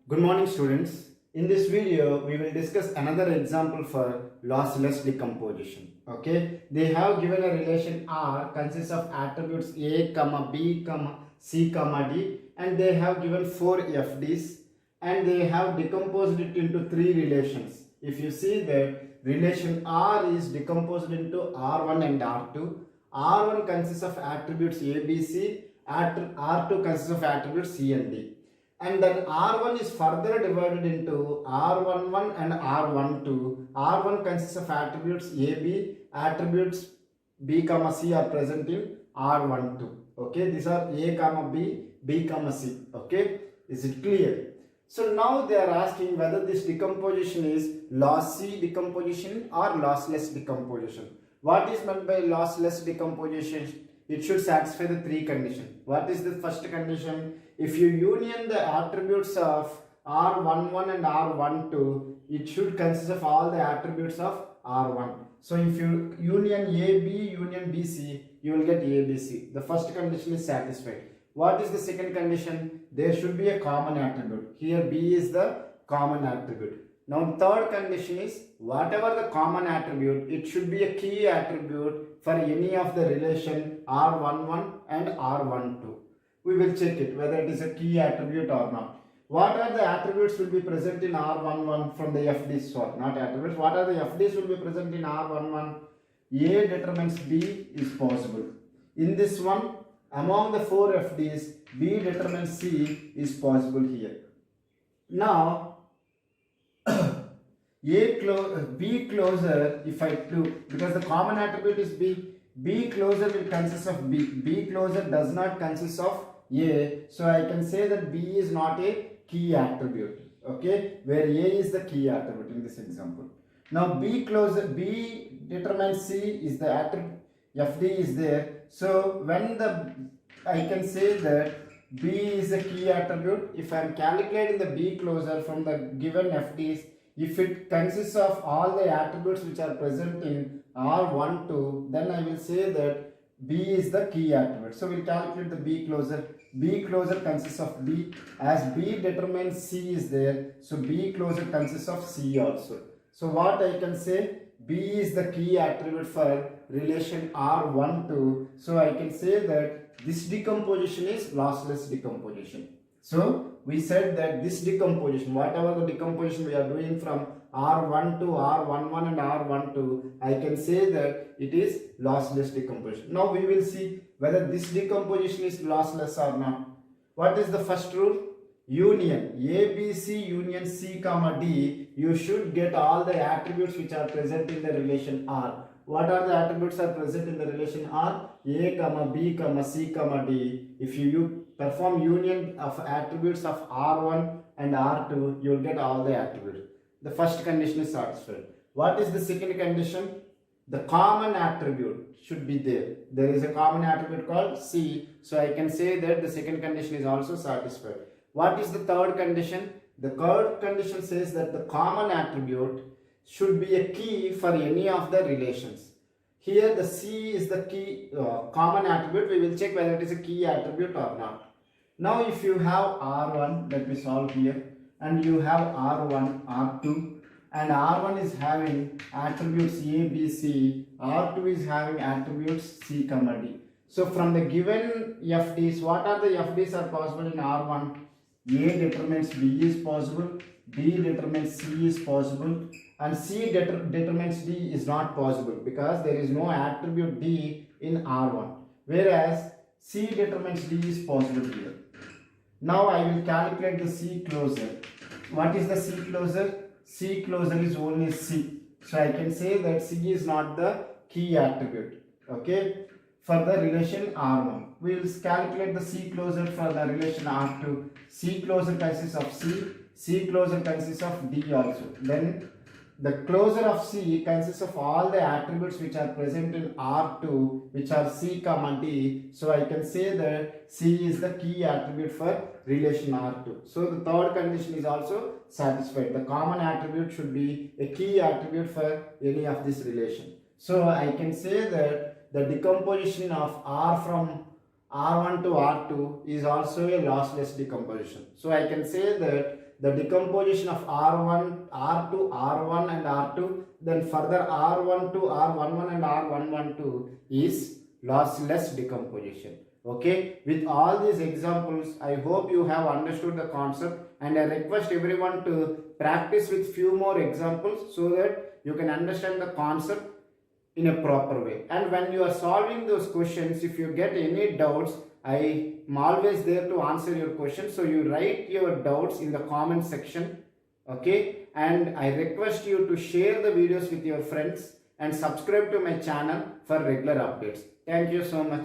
Good morning, students. In this video, we will discuss another example for lossless decomposition. Okay, they have given a relation R consists of attributes A, comma B, comma C, comma D, and they have given four FDs, and they have decomposed it into three relations. If you see that relation R is decomposed into R1 and R2. R1 consists of attributes A, B, C. R2 consists of attributes C and D, and then R1 is further divided into R11 and R12. R1 consists of attributes AB, attributes B comma C are present in R12. Okay, these are A comma B, B comma C. Okay, is it clear? So now they are asking whether this decomposition is lossy decomposition or lossless decomposition. What is meant by lossless decomposition? It should satisfy the three conditions. What is the first condition? If you union the attributes of R11 and R12, it should consist of all the attributes of R1. So if you union AB, union BC, you will get ABC. The first condition is satisfied. What is the second condition? There should be a common attribute. Here B is the common attribute. Now third condition is whatever the common attribute, it should be a key attribute for any of the relation R11 and R12. We will check it whether it is a key attribute or not. What are the attributes will be present in R11 from the FDs? Sorry, not attributes. What are the FDs will be present in R11? A determines B is possible. In this one, among the four FDs, B determines C is possible here. Now, B closer, if I do, because the common attribute is B, B closer will consist of B. B closer does not consist of A, so I can say that B is not a key attribute. Okay, where A is the key attribute in this example. Now B closer, B determines C is the attribute, FD is there. So when I can say that B is a key attribute, if I am calculating the B closer from the given FDs, if it consists of all the attributes which are present in R12, then I will say that B is the key attribute. So we'll calculate the B closer. B closer consists of B, as B determines C is there, so B closer consists of C also. So what I can say, B is the key attribute for relation R12, so I can say that this decomposition is lossless decomposition. So we said that this decomposition, whatever the decomposition we are doing from R1 to R11 and R12, I can say that it is lossless decomposition. Now we will see whether this decomposition is lossless or not. What is the first rule? Union ABC union C comma D, you should get all the attributes which are present in the relation R. What are the attributes are present in the relation R? A comma B comma C comma D. If you perform union of attributes of R1 and R2, you will get all the attributes. The first condition is satisfied. What is the second condition? The common attribute should be there. There is a common attribute called C, so I can say that the second condition is also satisfied. What is the third condition? The third condition says that the common attribute should be a key for any of the relations. Here the C is the key common attribute. We will check whether it is a key attribute or not. Now if you have R1, let me solve here, and you have R1, R2, and R1 is having attributes A, B, C, R2 is having attributes C, comma D. So from the given FDs, what are the FDs are possible in R1? A determines B is possible, B determines C is possible, and C determines D is not possible because there is no attribute D in R1, whereas C determines D is possible here. Now I will calculate the C closer. What is the C closer? C closer is only C, so I can say that C is not the key attribute. Okay, for the relation R1. We will calculate the C closer for the relation R2. C closer consists of C, C closer consists of D also. Then the closer of C consists of all the attributes which are present in R2, which are C comma D. So I can say that C is the key attribute for relation R2. So the third condition is also satisfied. The common attribute should be a key attribute for any of this relation. So I can say that the decomposition of R from R1 to R2 is also a lossless decomposition. So I can say that the decomposition of R1, R2, R1 and R2, then further R1 to R11 and R112 is lossless decomposition. Okay, with all these examples, I hope you have understood the concept, and I request everyone to practice with few more examples so that you can understand the concept in a proper way. And when you are solving those questions, if you get any doubts, I am always there to answer your questions. So you write your doubts in the comment section. Okay, and I request you to share the videos with your friends and subscribe to my channel for regular updates. Thank you so much.